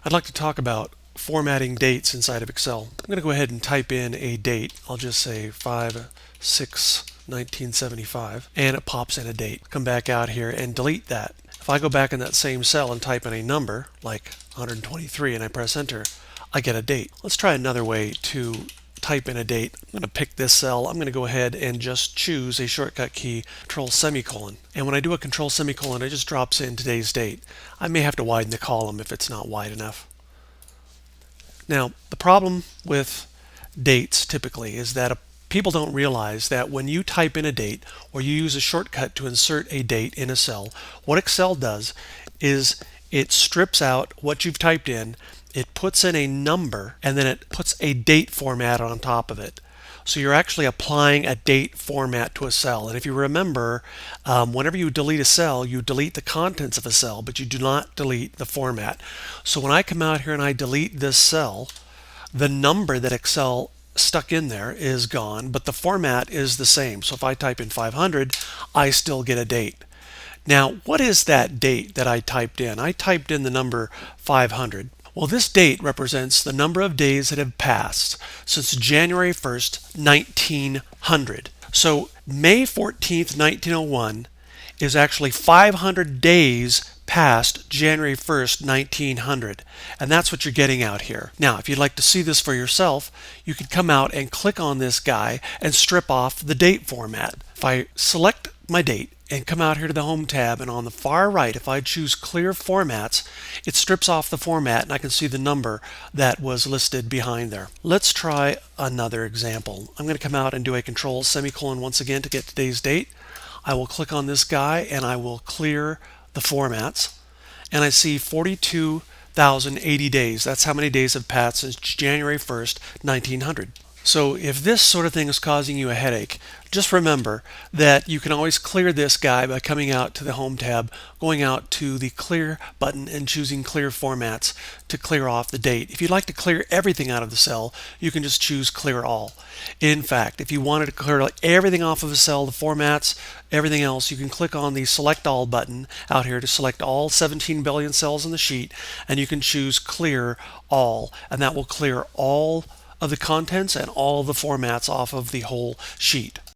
I'd like to talk about formatting dates inside of Excel. I'm going to go ahead and type in a date. I'll just say 5/6/1975, and it pops in a date. Come back out here and delete that. If I go back in that same cell and type in a number like 123 and I press enter, I get a date. Let's try another way to type in a date. I'm going to pick this cell. I'm going to go ahead and just choose a shortcut key, Control semicolon. And when I do a Control semicolon, it just drops in today's date. I may have to widen the column if it's not wide enough. Now, the problem with dates typically is that people don't realize that when you type in a date or you use a shortcut to insert a date in a cell, what Excel does is it strips out what you've typed in, it puts in a number, and then it puts a date format on top of it. So you're actually applying a date format to a cell. And if you remember, whenever you delete a cell, you delete the contents of a cell, but you do not delete the format. So when I come out here and I delete this cell, the number that Excel stuck in there is gone, but the format is the same. So if I type in 500, I still get a date. Now, what is that date that I typed in? I typed in the number 500. Well, this date represents the number of days that have passed since January 1st, 1900. So May 14th, 1901 is actually 500 days past January 1st, 1900. And that's what you're getting out here. Now, if you'd like to see this for yourself, you could come out and click on this guy and strip off the date format. If I select my date and come out here to the Home tab, and on the far right, if I choose Clear Formats, it strips off the format and I can see the number that was listed behind there. Let's try another example. I'm going to come out and do a Control semicolon once again to get today's date. I will click on this guy and I will clear the formats, and I see 42,080 days. That's how many days have passed since January 1st, 1900. So if this sort of thing is causing you a headache, just remember that you can always clear this guy by coming out to the Home tab, going out to the Clear button and choosing Clear Formats to clear off the date. If you'd like to clear everything out of the cell, you can just choose Clear All. In fact, if you wanted to clear everything off of a cell, the formats, everything else, you can click on the Select All button out here to select all 17 billion cells in the sheet, and you can choose Clear All, and that will clear all of the contents and all the formats off of the whole sheet.